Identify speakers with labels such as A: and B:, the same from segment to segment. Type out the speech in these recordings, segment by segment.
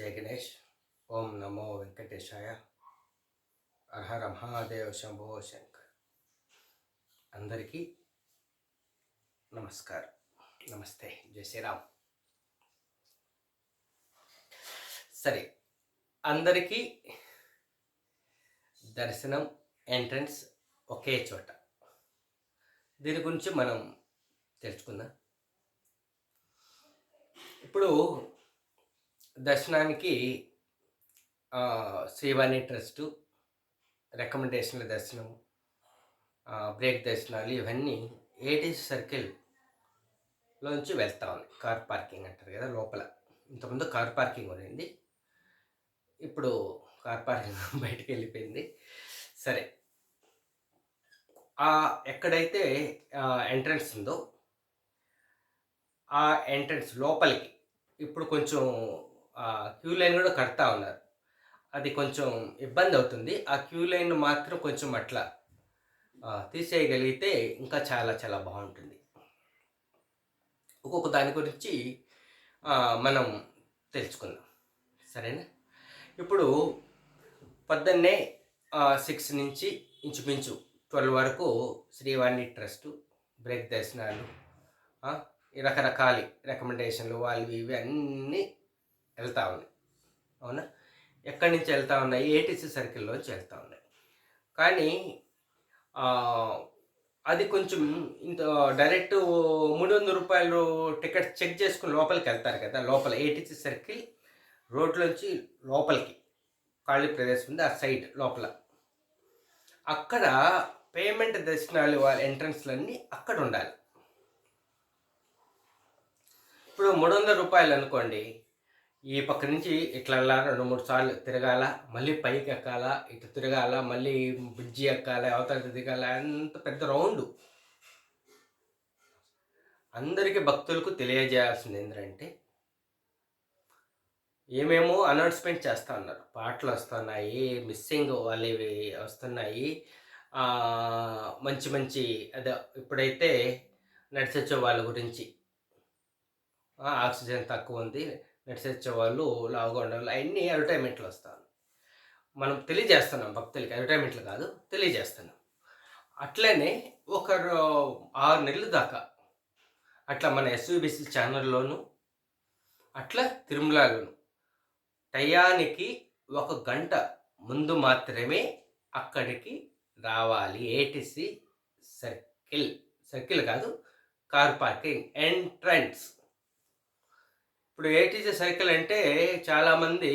A: జై గణేష్. ఓం నమో వెంకటేశాయ. హర మహాదేవ శంభో శంకర్. అందరికీ నమస్కారం, నమస్తే, జై శ్రీరామ్. సరే, అందరికీ దర్శనం ఎంట్రన్స్ ఒకే చోట. దీని గురించి మనం తెలుసుకుందాం. ఇప్పుడు దర్శనానికి శ్రీవాణి ట్రస్టు రికమెండేషన్ల దర్శనం, బ్రేక్ దర్శనాలు ఇవన్నీ ఏటీసీ సర్కిల్లోంచి వెళ్తా ఉన్నాయి. కార్ పార్కింగ్ అంటారు కదా లోపల. ఇంతకుముందు కార్ పార్కింగ్ ఉండింది, ఇప్పుడు కార్ పార్కింగ్ బయటికి వెళ్ళిపోయింది. సరే, ఎక్కడైతే ఎంట్రన్స్ ఉందో ఆ ఎంట్రన్స్ లోపలికి ఇప్పుడు కొంచెం క్యూ లైన్ కూడా కడతా ఉన్నారు. అది కొంచెం ఇబ్బంది అవుతుంది. ఆ క్యూ లైన్ మాత్రం కొంచెం అట్లా తీసేయగలిగితే ఇంకా చాలా చాలా బాగుంటుంది. ఒక్కొక్క దాని గురించి మనం తెలుసుకుందాం, సరేనా? ఇప్పుడు పొద్దున్నే 6 నుంచి ఇంచుమించు 12 వరకు శ్రీవాణి ట్రస్టు బ్రేక్ దర్శనాలు, రకరకాల రికమెండేషన్లు వాళ్ళు ఇవి అన్నీ వెళ్తూ ఉన్నాయి. అవునా? ఎక్కడి నుంచి వెళ్తూ ఉన్నాయి? ఏటీసీ సర్కిల్లోంచి వెళ్తూ ఉన్నాయి. కానీ అది కొంచెం ఇంత డైరెక్ట్ 300 రూపాయలు టికెట్ చెక్ చేసుకుని లోపలికి వెళ్తారు కదా. లోపల ఏటీసీ సర్కిల్ రోడ్లోంచి లోపలికి ఖాళీ ప్రదేశం ఉంది, ఆ సైడ్ లోపల. అక్కడ పేమెంట్ దర్శనాలు వాళ్ళ ఎంట్రన్స్లన్నీ అక్కడ ఉండాలి. ఇప్పుడు 300 రూపాయలు అనుకోండి, ఈ పక్క నుంచి ఇట్లా 2-3 సార్లు తిరగాల, మళ్ళీ పైకి ఎక్కాల, ఇటు తిరగాల, మళ్ళీ బ్రిడ్జి ఎక్కాలి, అవతల దిగాల, అంత పెద్ద రౌండ్. అందరికీ భక్తులకు తెలియజేయాల్సింది ఏంటంటే, ఏమేమో అనౌన్స్మెంట్ చేస్తూ ఉన్నారు. పాటలు వస్తున్నాయి, మిస్సింగ్ వాళ్ళవి వస్తున్నాయి, మంచి మంచి అదే ఇప్పుడైతే నడిచొచ్చే వాళ్ళ గురించి, ఆక్సిజన్ తక్కువ ఉంది, నడిచొచ్చే వాళ్ళు లావుగా ఉండాలి, అవన్నీ అడ్వర్టైజ్మెంట్లు వస్తాను. మనం తెలియజేస్తున్నాం భక్తులకి, అడ్వర్టైజ్మెంట్లు కాదు, తెలియజేస్తున్నాం. అట్లనే ఒక 6 నెలల దాకా అట్లా మన ఎస్విబిసి ఛానల్లోను, అట్లా తిరుమలలోను టయానికి 1 గంట ముందు మాత్రమే అక్కడికి రావాలి. ఏటీసీ సర్కిల్ కాదు, కార్ పార్కింగ్ ఎంట్రన్స్. ఇప్పుడు ఏటీసీ సర్కిల్ అంటే చాలామంది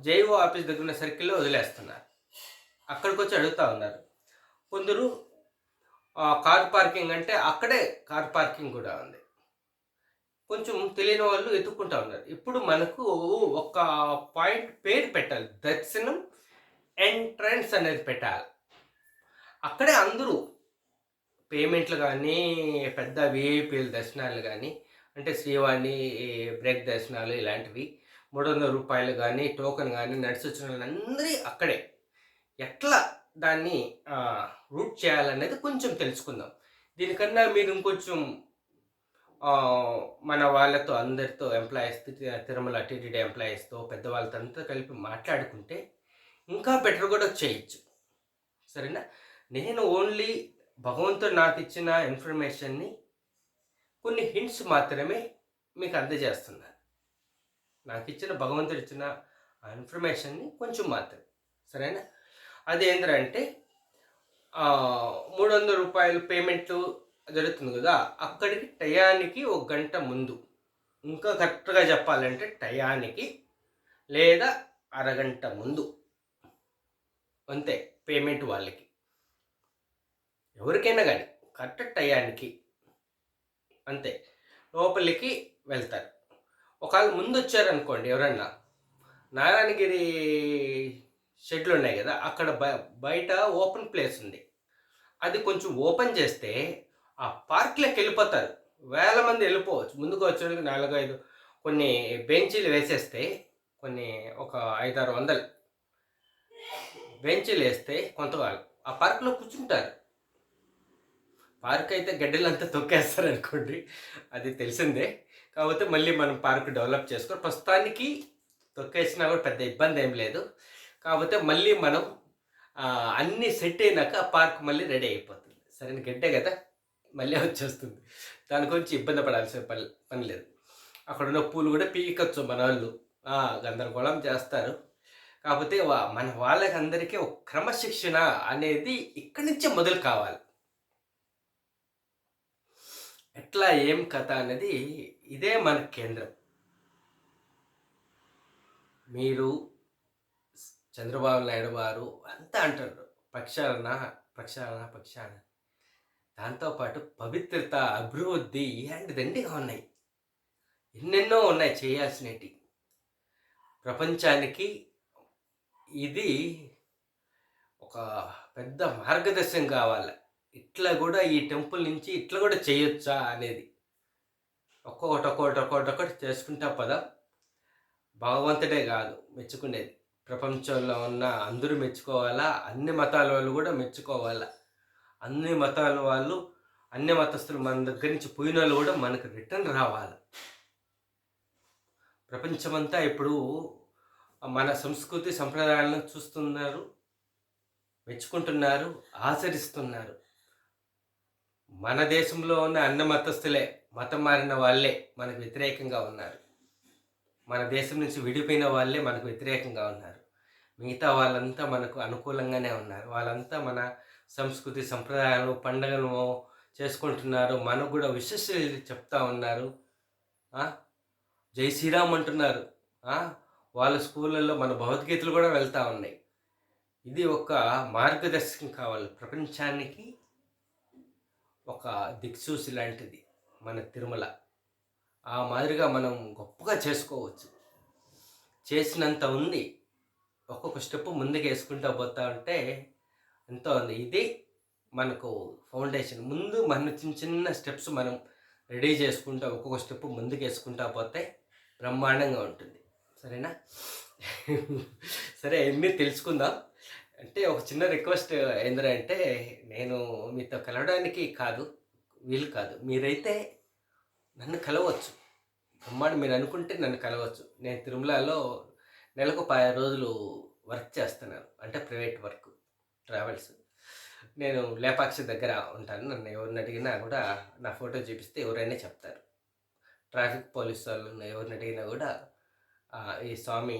A: జైఓ ఆఫీస్ దగ్గర ఉన్న సర్కిల్లో వదిలేస్తున్నారు, అక్కడికి వచ్చి అడుగుతూ ఉన్నారు. కొందరు కార్ పార్కింగ్ అంటే అక్కడే కార్ పార్కింగ్ కూడా ఉంది, కొంచెం తెలియని వాళ్ళు ఎత్తుక్కుంటూ ఉన్నారు. ఇప్పుడు మనకు ఒక పాయింట్ పేరు పెట్టాలి, దర్శనం ఎంట్రన్స్ అనేది పెట్టాలి. అక్కడే అందరూ పేమెంట్లు కానీ, పెద్ద విఐపీల దర్శనాలు కానీ, అంటే శ్రీవాణి బ్రేక్ దర్శనాలు ఇలాంటివి 300 రూపాయలు కానీ, టోకెన్ కానీ, నడిచొచ్చిన వాళ్ళందరూ అక్కడే. ఎట్లా దాన్ని రూట్ చేయాలనేది కొంచెం తెలుసుకుందాం. దీనికన్నా మీరు ఇంకొంచెం మన వాళ్ళతో అందరితో ఎంప్లాయీస్తో, తిరుమల టీటీడీ ఎంప్లాయీస్తో, పెద్దవాళ్ళతో అంతా కలిపి మాట్లాడుకుంటే ఇంకా బెటర్ కూడా చేయొచ్చు, సరేనా? నేను ఓన్లీ భగవంతుడు నాకు ఇచ్చిన ఇన్ఫర్మేషన్ని కొన్ని హింట్స్ మాత్రమే మీకు అందజేస్తున్నాను. నాకు ఇచ్చిన భగవంతుడు ఇచ్చిన ఆ ఇన్ఫర్మేషన్ని కొంచెం మాత్రం, సరేనా? అదేంటంటే 300 రూపాయలు పేమెంట్ జరుగుతుంది కదా, అక్కడికి టయానికి 1 గంట ముందు, ఇంకా కరెక్ట్గా చెప్పాలంటే టయానికి లేదా అరగంట ముందు అంతే. పేమెంట్ వాళ్ళకి ఎవరికైనా కానీ కరెక్ట్ టయానికి అంతే లోపలికి వెళ్తారు. ఒకవేళ ముందు వచ్చారనుకోండి, ఎవరన్నా నారాయణగిరి షెడ్లు ఉన్నాయి కదా, అక్కడ బయట ఓపెన్ ప్లేస్ ఉంది, అది కొంచెం ఓపెన్ చేస్తే ఆ పార్క్లోకి వెళ్ళిపోతారు. వేల మంది వెళ్ళిపోవచ్చు. ముందుకు వచ్చేందుకు 4-5 కొన్ని బెంచీలు వేసేస్తే, కొన్ని ఒక 500-600 బెంచీలు వేస్తే కొంతవాళ్ళు ఆ పార్క్లో కూర్చుంటారు. పార్క్ అయితే గడ్డలంతా తొక్కేస్తారు అనుకోండి, అది తెలిసిందే. కాకపోతే మళ్ళీ మనం పార్క్ డెవలప్ చేసుకొని ప్రస్తుతానికి తొక్కేసినా కూడా పెద్ద ఇబ్బంది ఏం లేదు. కాకపోతే మళ్ళీ మనం అన్నీ సెట్ అయినాక ఆ పార్క్ మళ్ళీ రెడీ అయిపోతుంది. సరైన గడ్డే కదా, మళ్ళీ వచ్చేస్తుంది. దాని గురించి ఇబ్బంది పడాల్సిన పని లేదు. అక్కడున్న పూలు కూడా పీకొచ్చు మన వాళ్ళు. గందరగోళం చేస్తారు. కాకపోతే మన వాళ్ళకి అందరికీ ఒక క్రమశిక్షణ అనేది ఇక్కడి నుంచే మొదలు కావాలి. ఎట్లా ఏం కథ అనేది ఇదే మన కేంద్రం. మీరు చంద్రబాబు నాయుడు వారు అంతా అంటారు ప్రక్షాళన ప్రక్షాళన ప్రక్షాళన. దాంతోపాటు పవిత్రత, అభివృద్ధి ఇలాంటిదండి ఉన్నాయి. ఎన్నెన్నో ఉన్నాయి చేయాల్సినవి. ప్రపంచానికి ఇది ఒక పెద్ద మార్గదర్శనం కావాలి. ఇట్లా కూడా ఈ టెంపుల్ నుంచి ఇట్లా కూడా చేయొచ్చా అనేది ఒక్కొక్కటి చేసుకుంటా పదా. భగవంతుడే కాదు మెచ్చుకునేది, ప్రపంచంలో ఉన్న అందరూ మెచ్చుకోవాలా, అన్ని మతాల వాళ్ళు కూడా మెచ్చుకోవాలా. అన్ని మతాల వాళ్ళు, అన్ని మతస్థులు మన దగ్గర నుంచి పోయిన వాళ్ళు కూడా మనకు రిటర్న్ రావాలి. ప్రపంచమంతా ఇప్పుడు మన సంస్కృతి సంప్రదాయాలను చూస్తున్నారు, మెచ్చుకుంటున్నారు, ఆచరిస్తున్నారు. మన దేశంలో ఉన్న అన్ని మతస్థులే, మతం మారిన వాళ్ళే మనకు వ్యతిరేకంగా ఉన్నారు. మన దేశం నుంచి విడిపోయిన వాళ్ళే మనకు వ్యతిరేకంగా ఉన్నారు. మిగతా వాళ్ళంతా మనకు అనుకూలంగానే ఉన్నారు. వాళ్ళంతా మన సంస్కృతి సంప్రదాయాలను పండుగలను చేసుకుంటున్నారు. మనకు కూడా విశేషాలు చెప్తా ఉన్నారు. జై శ్రీరామ్ అంటున్నారు. వాళ్ళ స్కూళ్ళల్లో మన భగవద్గీతలు కూడా వెళ్తూ ఉన్నాయి. ఇది ఒక మార్గదర్శకం కావాలి ప్రపంచానికి. ఒక దిక్సూచి లాంటిది మన తిరుమల. ఆ మాదిరిగా మనం గొప్పగా చేసుకోవచ్చు. చేసినంత ఉంది. ఒక్కొక్క స్టెప్ ముందుకు వేసుకుంటూ పోతా ఉంటే ఎంతో ఉంది. ఇది మనకు ఫౌండేషన్. ముందు మన చిన్న చిన్న స్టెప్స్ మనం రెడీ చేసుకుంటూ ఒక్కొక్క స్టెప్ ముందుకు వేసుకుంటా పోతే బ్రహ్మాండంగా ఉంటుంది. సరేనా? సరే, ఎన్ని తెలుసుకుందాం. అంటే ఒక చిన్న రిక్వెస్ట్ ఏంటంటే, నేను మీతో కలవడానికి వీలు కాదు. మీరైతే నన్ను కలవచ్చు. బ్రహ్మాండం మీరు అనుకుంటే నన్ను కలవచ్చు. నేను తిరుమలలో నెలకు 10 రోజులు వర్క్ చేస్తున్నాను. అంటే ప్రైవేట్ వర్క్, ట్రావెల్స్. నేను లేపాక్షి దగ్గర ఉంటాను. నన్ను ఎవరిని అడిగినా కూడా నా ఫోటో చూపిస్తే ఎవరైనా చెప్తారు. ట్రాఫిక్ పోలీస్ వాళ్ళు ఎవరిని అడిగినా కూడా ఈ స్వామి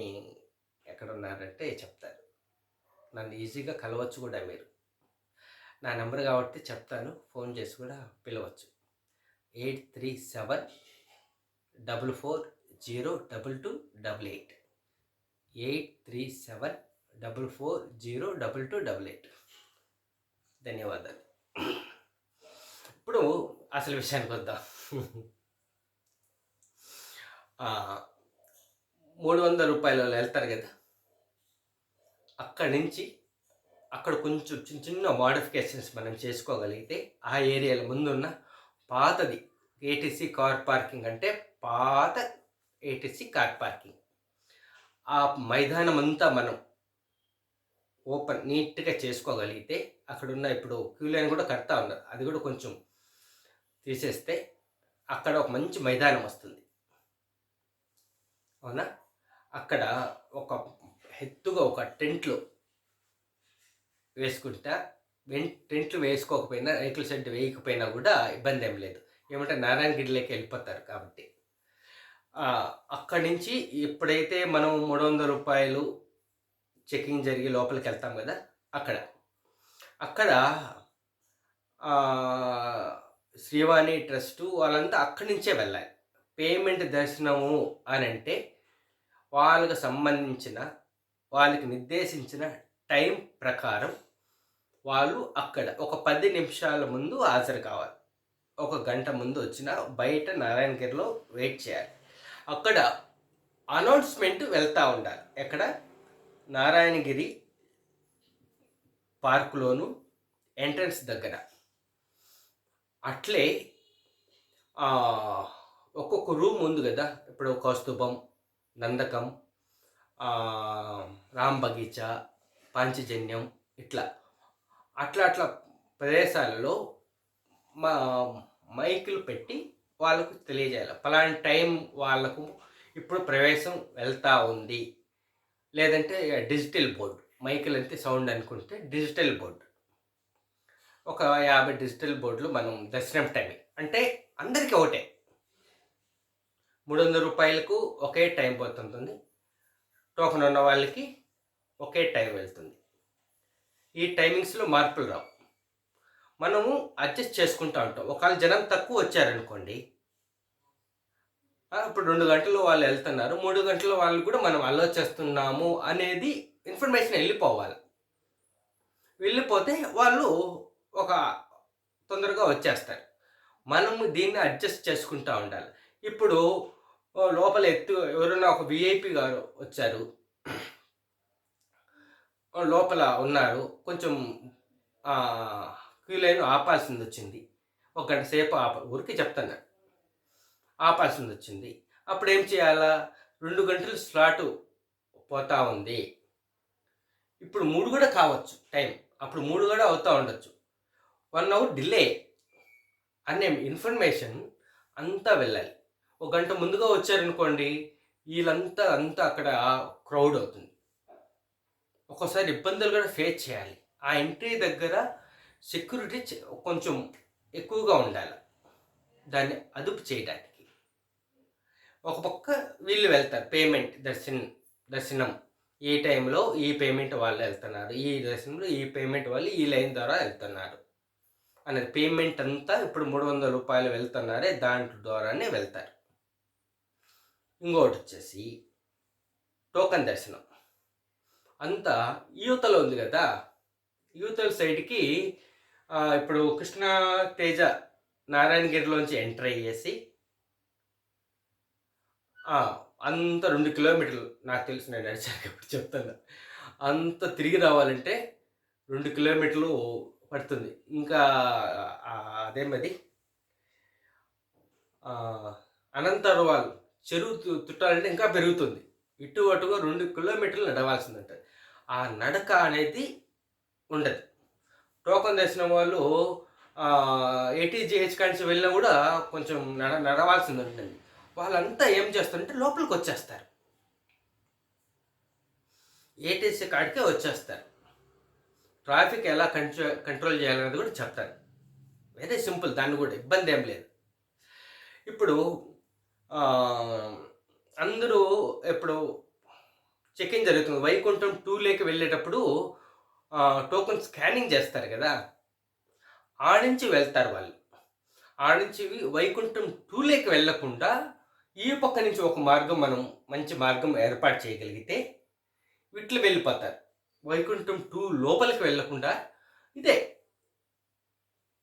A: ఎక్కడ ఉన్నారంటే చెప్తారు. నన్ను ఈజీగా కలవచ్చు కూడా మీరు. నా నెంబర్ కాబట్టి చెప్తాను, ఫోన్ చేసి కూడా పిలవచ్చు. 8374402288. 8374402288. ధన్యవాదాలు. ఇప్పుడు అసలు విషయానికి వద్దాం. 300 రూపాయలు వెళ్తారు కదా, అక్కడి నుంచి అక్కడ కొంచెం చిన్న చిన్న మోడిఫికేషన్స్ మనం చేసుకోగలిగితే ఆ ఏరియాలో ముందున్న పాతది ఏటీసీ కార్ పార్కింగ్, అంటే పాత ఏటీసీ కార్ పార్కింగ్, ఆ మైదానం అంతా మనం ఓపెన్ నీట్గా చేసుకోగలిగితే అక్కడున్న ఇప్పుడు క్యూ లైన్ కూడా కడతా ఉన్నారు, అది కూడా కొంచెం తీసేస్తే అక్కడ ఒక మంచి మైదానం వస్తుంది. అవునా? అక్కడ ఒక ఎత్తుగా ఒక టెంట్లు వేసుకుంటా, టెంట్లు వేసుకోకపోయినా, రేకుల షెడ్ వేయకపోయినా కూడా ఇబ్బంది ఏం లేదు. ఏమంటే నారాయణగిరిలోకి వెళ్ళిపోతారు కాబట్టి. అక్కడి నుంచి ఎప్పుడైతే మనం 300 రూపాయలు చెకింగ్ జరిగి లోపలికి వెళ్తాం కదా, అక్కడ శ్రీవాణి ట్రస్టు వాళ్ళంతా అక్కడి నుంచే వెళ్ళాలి. పేమెంట్ దర్శనము అని అంటే వాళ్ళకి నిర్దేశించిన టైం ప్రకారం వాళ్ళు అక్కడ ఒక 10 నిమిషాల ముందు హాజరు కావాలి. ఒక గంట ముందు వచ్చినా బయట నారాయణగిరిలో వెయిట్ చేయాలి. అక్కడ అనౌన్స్మెంట్ వెళ్తూ ఉండాలి. ఎక్కడ? నారాయణగిరి పార్కులోను ఎంట్రన్స్ దగ్గర. అట్లే ఒక్కొక్క రూమ్ ఉంది కదా, ఇప్పుడు కౌస్తుభం, నందకం, రామ్ బగీచా, పాంచజన్యం, అట్లా ప్రదేశాలలో మైకులు పెట్టి వాళ్ళకు తెలియజేయాలి. పలానా టైం వాళ్ళకు ఇప్పుడు ప్రవేశం వెళ్తా ఉంది. లేదంటే డిజిటల్ బోర్డ్, మైకులంటే సౌండ్ అనుకుంటే డిజిటల్ బోర్డ్. ఒక 50 డిజిటల్ బోర్డులు మనం దర్శనం టైం అంటే అందరికీ ఒకటే. 300 రూపాయలకు ఒకే టైం పోతుంటుంది. టోకెన్ ఉన్న వాళ్ళకి ఒకే టైం వెళ్తుంది. ఈ టైమింగ్స్లో మార్పులు రావు. మనము అడ్జస్ట్ చేసుకుంటూ ఉంటాం. ఒకవేళ జనం తక్కువ వచ్చారనుకోండి, ఇప్పుడు 2 గంటలు వాళ్ళు వెళ్తున్నారు, 3 గంటల వాళ్ళు కూడా మనం అలో చేస్తున్నాము అనేది ఇన్ఫర్మేషన్ వెళ్ళిపోతే వాళ్ళు ఒక తొందరగా వచ్చేస్తారు. మనము దీన్ని అడ్జస్ట్ చేసుకుంటూ ఉండాలి. ఇప్పుడు లోపల ఎవరైనా ఒక విఐపి గారు వచ్చారు, లోపల ఉన్నారు, కొంచెం క్యూ లైన్ ఆపాల్సింది వచ్చింది, ఒక గంట సేపు ఊరికి చెప్తాను, ఆపాల్సింది వచ్చింది. అప్పుడు ఏం చేయాలా? 2 గంటలు స్లాటు పోతా ఉంది, ఇప్పుడు 3 కూడా కావచ్చు టైం, అప్పుడు 3 కూడా అవుతూ ఉండొచ్చు, 1 అవర్ డిలే అనే ఇన్ఫర్మేషన్ అంతా వెళ్ళాలి. ఒక గంట ముందుగా వచ్చారనుకోండి, వీళ్ళంతా అక్కడ క్రౌడ్ అవుతుంది. ఒక్కోసారి ఇబ్బందులు కూడా ఫేస్ చేయాలి. ఆ ఎంట్రీ దగ్గర సెక్యూరిటీ కొంచెం ఎక్కువగా ఉండాలి, దాన్ని అదుపు చేయడానికి. ఒక పక్క వీళ్ళు వెళ్తారు, పేమెంట్ దర్శనం ఈ టైంలో ఈ పేమెంట్ వాళ్ళు వెళ్తున్నారు, ఈ దర్శనంలో ఈ పేమెంట్ వాళ్ళు ఈ లైన్ ద్వారా వెళ్తున్నారు అనేది పేమెంట్ అంతా ఇప్పుడు 300 రూపాయలు వెళ్తున్నారే దాంట్లో ద్వారానే వెళ్తారు. ఇంకోటి వచ్చేసి టోకన్ దర్శనం అంతా యూతలో ఉంది కదా, యూతల సైడ్కి ఇప్పుడు కృష్ణా తేజ నారాయణగిరిలోంచి ఎంటర్ అయ్యేసి అంత 2 కిలోమీటర్లు, నాకు తెలిసి నేను నడిచాను ఇప్పుడు చెప్తాను, అంత తిరిగి రావాలంటే 2 కిలోమీటర్లు పడుతుంది. ఇంకా అదేమది అనంతరవాల్ చెరువు చుట్టాలంటే ఇంకా పెరుగుతుంది. ఇటు అటుగా 2 కిలోమీటర్లు నడవాల్సింది ఉంటుంది. ఆ నడక అనేది ఉండదు. టోకన్ దర్శనం వాళ్ళు ఏటీజీహెచ్ కాడికి వెళ్ళినా కూడా కొంచెం నడవాల్సింది ఉంటుంది. వాళ్ళంతా ఏం చేస్తారంటే లోపలికి వచ్చేస్తారు, ఏటీసీ కాడికే వచ్చేస్తారు. ట్రాఫిక్ ఎలా కంట్రోల్ చేయాలనేది కూడా చెప్తారు. వెరీ సింపుల్, దాన్ని కూడా ఇబ్బంది ఏం లేదు. ఇప్పుడు అందరూ ఇప్పుడు చెకింగ్ జరుగుతుంది. వైకుంఠం 2 వెళ్ళేటప్పుడు టోకెన్ స్కానింగ్ చేస్తారు కదా, నుంచి వెళ్తారు వాళ్ళు. నుంచి వైకుంఠం 2 వెళ్ళకుండా ఈ పక్క నుంచి ఒక మార్గం, మనం మంచి మార్గం ఏర్పాటు చేయగలిగితే వీటిలో వెళ్ళిపోతారు. వైకుంఠం 2 లోపలికి వెళ్ళకుండా ఇదే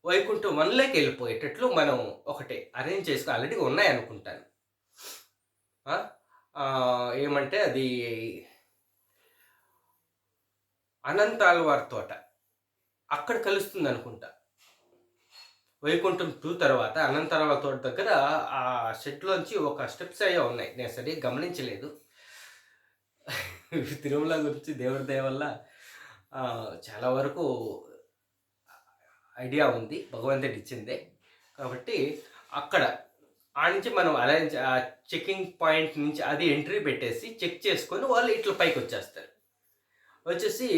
A: వైకుంఠం 1 వెళ్ళిపోయేటట్లు మనం ఒకటే అరేంజ్ చేసుకో, ఆల్రెడీ ఉన్నాయనుకుంటాను. ఏమంటే అది అనంతాల్వార్ తోట, అక్కడ కలుస్తుంది అనుకుంటా. వైకుంఠం 2 తర్వాత అనంతాల్వార్ తోట దగ్గర ఆ షెడ్లోంచి ఒక స్టెప్స్ అయ్యే ఉన్నాయి, నేను సరిగ్గా గమనించలేదు. తిరుమల గురించి దేవుడి దయ వల్ల చాలా వరకు ఐడియా ఉంది, భగవంతుడు ఇచ్చిందే కాబట్టి. అక్కడ నుంచి మనం అరేంజ్ చెకింగ్ పాయింట్ నుంచి అది ఎంట్రీ పెట్టేసి చెక్ చేసుకొని వాళ్ళు ఇట్లా పైకి వచ్చేస్తారు. వచ్చేసి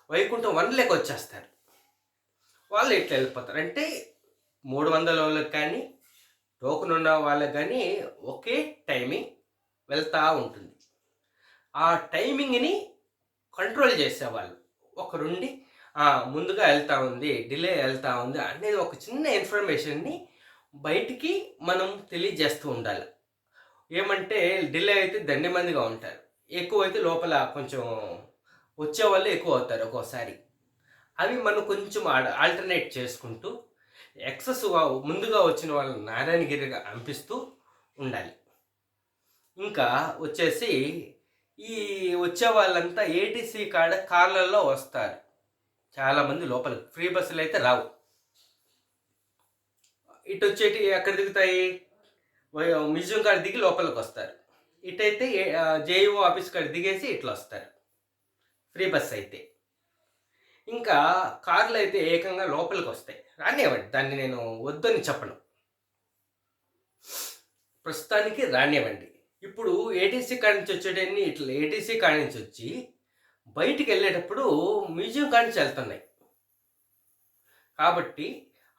A: వైకుంఠం 1 వచ్చేస్తారు. వాళ్ళు ఇట్లా వెళ్ళిపోతారు. అంటే 300 వాళ్ళకి కానీ టోకెన్ ఉన్న వాళ్ళకి కానీ ఒకే టైమింగ్ వెళ్తూ ఉంటుంది. ఆ టైమింగ్ని కంట్రోల్ చేసేవాళ్ళు ఒకరుండి ముందుగా వెళ్తూ ఉంది, డిలే వెళ్తూ ఉంది అనేది ఒక చిన్న ఇన్ఫర్మేషన్ని బయటికి మనం తెలియజేస్తూ ఉండాలి. ఏమంటే డిలే అయితే దండిమందిగా ఉంటారు, ఎక్కువైతే లోపల కొంచెం వచ్చేవాళ్ళు ఎక్కువ అవుతారు ఒక్కోసారి. అవి మనం కొంచెం ఆల్టర్నేట్ చేసుకుంటూ ఎక్సెస్గా ముందుగా వచ్చిన వాళ్ళని నారాయణగిరిగా పంపిస్తూ ఉండాలి. ఇంకా వచ్చేసి ఈ వచ్చే వాళ్ళంతా ఏటీసీ కార్లలో వస్తారు. చాలామంది లోపలికి ఫ్రీ బస్సులు అయితే రావు. ఇటు వచ్చేటి ఎక్కడ దిగుతాయి? మ్యూజియం కాడ దిగి లోపలికి వస్తారు. ఇటైతే జేఈఓ ఆఫీస్ కాడ దిగేసి ఇట్లా వస్తారు ఫ్రీ బస్ అయితే. ఇంకా కార్లు అయితే ఏకంగా లోపలికి వస్తాయి. రానివ్వండి, దాన్ని నేను వద్దని చెప్పను. ప్రస్తుతానికి రానివ్వండి. ఇప్పుడు ఏటీసీ కాడ నుంచి వచ్చేటన్నీ ఇట్లా ఏటీసీ కాడ నుంచి వచ్చి బయటికెళ్ళేటప్పుడు మ్యూజియం కాడ నుంచి వెళ్తున్నాయి. కాబట్టి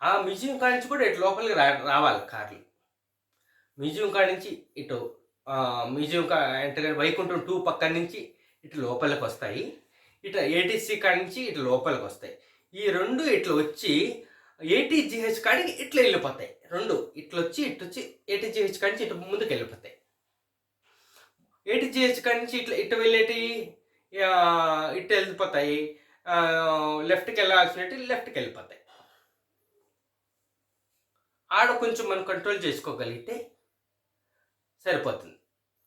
A: ఆ మ్యూజియం కాడ నుంచి కూడా ఇటు లోపలికి రావాలి కార్లు. మ్యూజియం కాడ నుంచి ఇటు మ్యూజియం అంటే వైకుంఠం 2 పక్కన నుంచి ఇటు లోపలికొస్తాయి. ఇటు ఏటీసీ కాడ నుంచి ఇటు లోపలికొస్తాయి. ఈ 2 ఇట్లా వచ్చి ఏటీజీహెచ్ కాడికి ఇట్లా వెళ్ళిపోతాయి. 2 ఇట్లొచ్చి ఇటొచ్చి ఏటీజీహెచ్ కాడి నుంచి ఇటు ముందుకెళ్ళిపోతాయి. ఏటీజీహెచ్ కాడి నుంచి ఇటు వెళ్ళేటి ఇటు వెళ్ళిపోతాయి. లెఫ్ట్‌కి వెళ్ళాల్సినవి లెఫ్ట్‌కి వెళ్ళిపోతాయి. ఆడ కొంచెం మనం కంట్రోల్ చేసుకోగలిగితే సరిపోతుంది.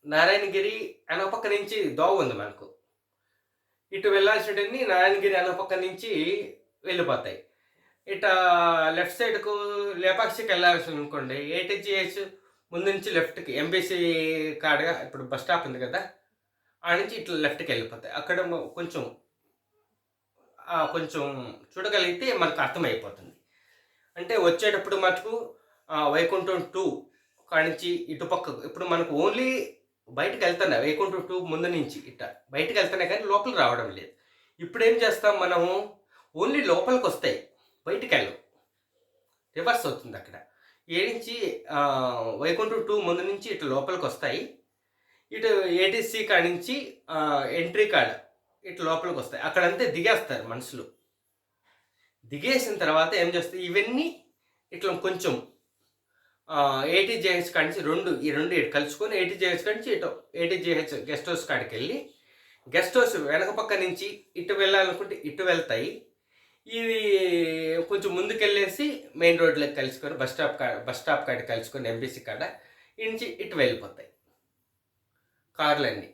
A: నారాయణగిరి అనో పక్క నుంచి దోవ ఉంది మనకు. ఇటు వెళ్ళాల్సినవన్నీ నారాయణగిరి అనో పక్క నుంచి వెళ్ళిపోతాయి. లెఫ్ట్ సైడ్కు లేపాక్షికి వెళ్ళాల్సి అనుకోండి, ఏటీజీహెచ్ ముందు నుంచి లెఫ్ట్కి ఎంబీసీ కాడగా ఇప్పుడు బస్ స్టాప్ ఉంది కదా, ఆ నుంచి ఇట్లా లెఫ్ట్కి వెళ్ళిపోతాయి. అక్కడ కొంచెం కొంచెం చూడగలిగితే మనకు అర్థమైపోతుంది. అంటే వచ్చేటప్పుడు మటుకు వైకుంఠం 2 కాడి నుంచి ఇటుపక్క ఇప్పుడు మనకు ఓన్లీ బయటకు వెళ్తున్నాయి. వైకుంఠం 2 ముందు నుంచి బయటకు వెళ్తున్నాయి కానీ లోపలికి రావడం లేదు. ఇప్పుడు ఏం చేస్తాం మనము, ఓన్లీ లోపలికి వస్తాయి, బయటికి వెళ్ళవు. రివర్స్ అవుతుంది అక్కడ. నుంచి వైకుంఠం 2 ముందు నుంచి ఇటు లోపలికి వస్తాయి. ఇటు ఏటీసీ కాడ నుంచి ఎంట్రీ కాడ ఇటు లోపలికి వస్తాయి. అక్కడంతే దిగేస్తారు మనుషులు. దిగేసిన తర్వాత ఏం చేస్తాయి, ఇవన్నీ ఇట్లా కొంచెం ఏటీజీహెచ్ కాడి నుంచి ఈ రెండు ఇటు కలుసుకొని ఏటీజీహెచ్ కాడి నుంచి ఇటు ఏటీజీహెచ్ గెస్ట్ హౌస్ కాడికి వెళ్ళి, గెస్ట్ హౌస్ వెనక పక్క నుంచి ఇటు వెళ్ళాలనుకుంటే ఇటు వెళ్తాయి. ఇవి కొంచెం ముందుకెళ్ళేసి మెయిన్ రోడ్లోకి కలుసుకొని బస్ స్టాప్ కాడ కలుసుకొని ఎంబీసీ కాడ నుంచి ఇటు వెళ్ళిపోతాయి కార్లన్నీ.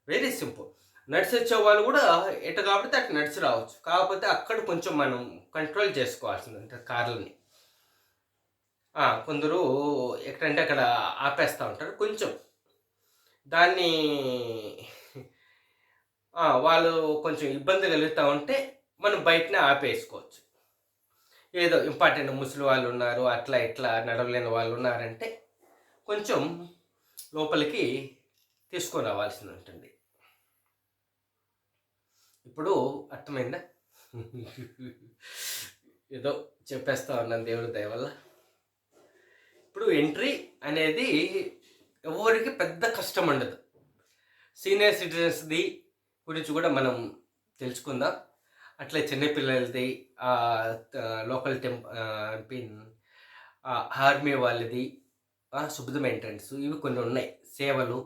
A: Very simple. నడిచి వచ్చే వాళ్ళు కూడా ఎటు కాబట్టి అటు నడిచి రావచ్చు. కాకపోతే అక్కడ కొంచెం మనం కంట్రోల్ చేసుకోవాల్సింది అంటే కార్లని. కొందరు ఎక్కడంటే అక్కడ ఆపేస్తూ ఉంటారు. కొంచెం దాన్ని వాళ్ళు కొంచెం ఇబ్బంది కలుగుతూ ఉంటే మనం బయటనే ఆపేసుకోవచ్చు. ఏదో ఇంపార్టెంట్ ముసలి వాళ్ళు ఉన్నారు, అట్లా ఇట్లా నడవలేని వాళ్ళు ఉన్నారంటే కొంచెం లోపలికి తీసుకొని రావాల్సి ఉంటుంది. ఇప్పుడు అర్థమైందా? ఏదో చెప్పేస్తా ఉన్నాను దేవుడి దయ వల్ల. ఇప్పుడు ఎంట్రీ అనేది ఎవరికి పెద్ద కష్టం ఉండదు. సీనియర్ సిటిజన్స్ది గురించి కూడా మనం తెలుసుకుందాం. అట్లే చిన్నపిల్లలది, లోకల్ ఆర్మీ వాళ్ళది, శుభ్రం ఎంట్రన్స్, ఇవి కొన్ని ఉన్నాయి సేవలు.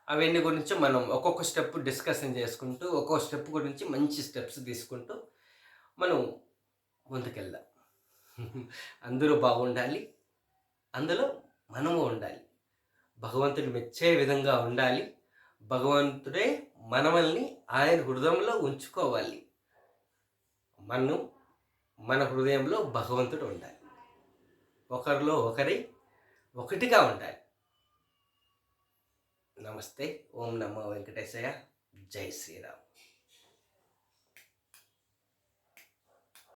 A: అవన్నీ గురించి మనం ఒక్కొక్క స్టెప్ డిస్కషన్ చేసుకుంటూ ఒక్కొక్క స్టెప్ గురించి మంచి స్టెప్స్ తీసుకుంటూ మనం ముందుకెళ్దాం. అందరూ బాగుండాలి, అందులో మనము ఉండాలి, భగవంతుని మెచ్చే విధంగా ఉండాలి, భగవంతుడే మనల్ని ఆయన హృదయంలో ఉంచుకోవాలి. మన హృదయంలో భగవంతుడు ఉండాలి, ఒకరిలో ఒకటిగా ఉండాలి. నమస్తే. ఓం నమో వెంకటేశయ్య. జై శ్రీరామ్.